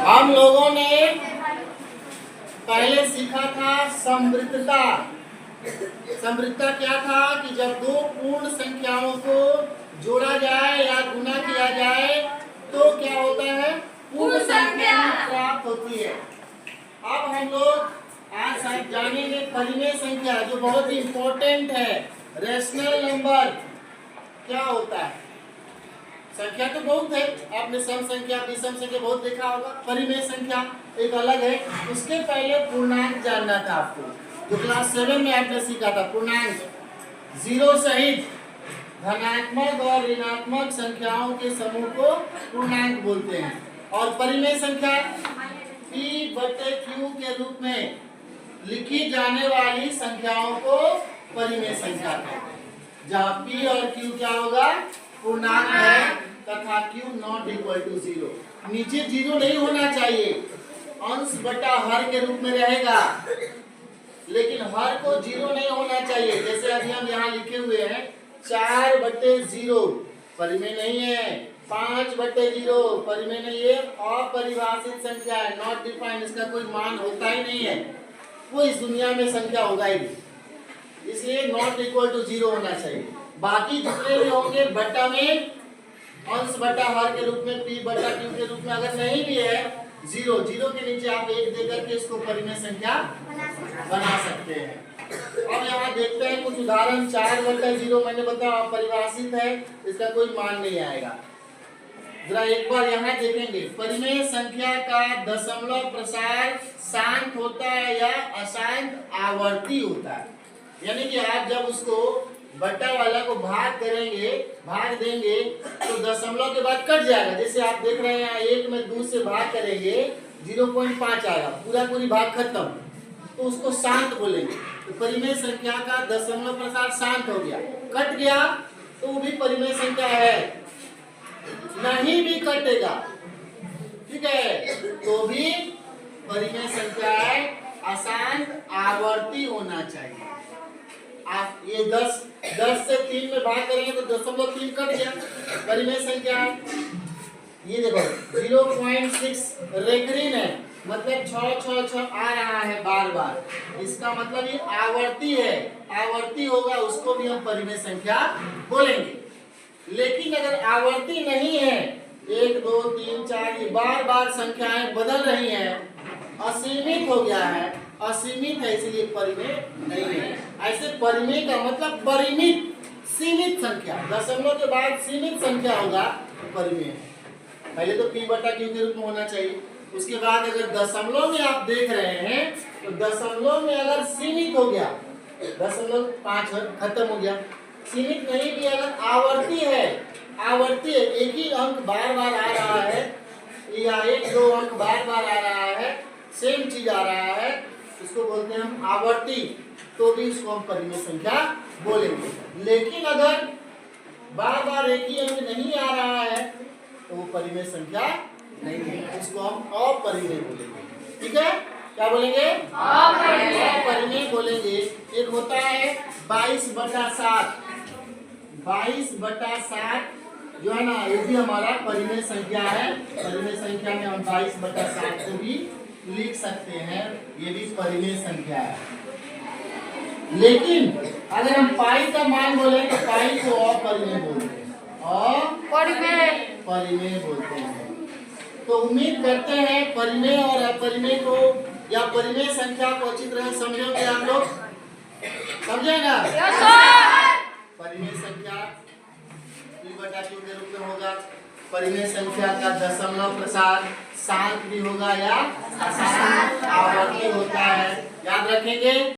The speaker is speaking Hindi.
हम लोगों ने पहले सीखा था समवृद्धता। समवृद्धता क्या था कि जब दो पूर्ण संख्याओं को जोड़ा जाए या गुना किया जाए तो क्या होता है, पूर्ण संख्या प्राप्त होती है। अब हम लोग आज शायद जानेंगे परिमेय संख्या, जो बहुत ही इंपॉर्टेंट है। रेशनल नंबर क्या होता है? संख्या तो बहुत है, आपने सम संख्या विषम संख्या बहुत देखा होगा। परिमेय संख्या एक अलग है। उसके पहले पूर्णांक जानना था आपको, जो क्लास 7 में आपने सीखा था। पूर्णांक जीरो सहित धनात्मक और ऋणात्मक संख्याओं के समूह को पूर्णांक बोलते हैं। और परिमेय संख्या P/Q के रूप में लिखी जाने वाली संख्याओं को परिमेय संख्या कहते हैं, जहाँ P और Q क्या होगा, पूर्णांक है तथा Q नॉट इक्वल टू 0। नीचे 0 नहीं होना चाहिए, अंश बटा हर के रूप में रहेगा, लेकिन हर को 0 नहीं होना चाहिए। जैसे अभी हम यहाँ लिखे हुए हैं 4/0 परिमेय नहीं है, 5/0 परिमेय नहीं है, अपरिभाषित संख्या है, नॉट डिफाइंड। इसका कोई मान होता ही नहीं है, कोई इस दुनिया में संख्या होगा ही नहीं, इसलिए नॉट इक्वल टू 0 होना चाहिए। बाकी जितने भी होंगे बटा में अंश बटा हर के रूप में, P/Q के रूप में अगर नहीं भी है 0 के नीचे आप 1 देकर के इसको परिमेय संख्या बना सकते हैं। अब यहाँ देखते हैं कुछ उदाहरण। 4/0 मैंने बताया अपरिभाषित है, इसका कोई मान नहीं आएगा। जरा एक बार यहाँ देखेंगे, परिमेय संख्या का दशमलव प्रसार शांत होता है या अशांत आवर्ती होता है। यानी कि आप जब उसको बटा वाला को भाग करेंगे, भाग देंगे तो दशमलव के बाद कट जाएगा। जैसे आप देख रहे हैं 1 में 2 से भाग करेंगे 0.5 आएगा, पूरी भाग खत्म, तो उसको शांत बोलेंगे। तो परिमेय संख्या का दशमलव प्रसार शांत हो गया, कट गया तो वो भी परिमेय संख्या है। नहीं भी कटेगा, ठीक है, तो भी परिमेय संख्या है। अशांत आवर्ती होना चाहिए। आप ये 10 से 3 में भाग करेंगे तो 0.3 कट गया, परिमेय संख्या है। ये देखो 0.6 रेकरिंग है, मतलब 6 आ रहा है बार बार, इसका मतलब ये आवर्ती है। आवर्ती होगा उसको भी हम परिमेय संख्या बोलेंगे। लेकिन अगर आवर्ती नहीं है, 1 2 3 4 ये बार बार संख्याएं बदल रही हैं, असीमित हो गया है, असीमित है, इसलिए परिमेय नहीं है। ऐसे परिमेय का मतलब परिमित, सीमित संख्या, दशमलव के बाद सीमित संख्या होगा तो परिमेय है। पहले तो P/Q के रूप में होना चाहिए। उसके बाद अगर दशमलव में आप देख रहे हैं तो दशमलव में अगर सीमित हो गया, 0.5 खत्म हो गया। सीमित नहीं भी अगर आवर्ती है, आवर्ती है, एक ही अंक बार बार आ रहा है या 1-2 अंक बार बार आ रहा है, सेम चीज आ रहा है, इसको बोलते हैं हम आवर्ती, तो भी इसको हम परिमेय संख्या बोलेंगे। लेकिन अगर बार बार एक ही अंक नहीं आ रहा है तो वो परिमेय संख्या नहीं है, इसको हम अपरिमेय बोलेंगे। ठीक है, क्या बोलेंगे? अपरिमेय बोलेंगे। एक होता है 22/7, 22/7 जो है ना, ये भी हमारा परिमेय संख्या है। परिमेय संख्या में हम 22/7 को भी लिख सकते हैं, ये भी परिमेय संख्या है। लेकिन अगर हम पाई का मान बोले तो पाई को अपरिमेय बोलते हैं, परिमेय बोलते हैं। तो उम्मीद करते हैं परिमेय और अपरिमेय को या परिमेय संख्या को अच्छी तरह समझोगे आप लोग। समझे ना? परिमेय संख्या P/Q के रूप में होगा। परिमेय संख्या का दशमलव प्रसार शांत भी होगा या अशांत आवर्ती होता है, याद रखेंगे।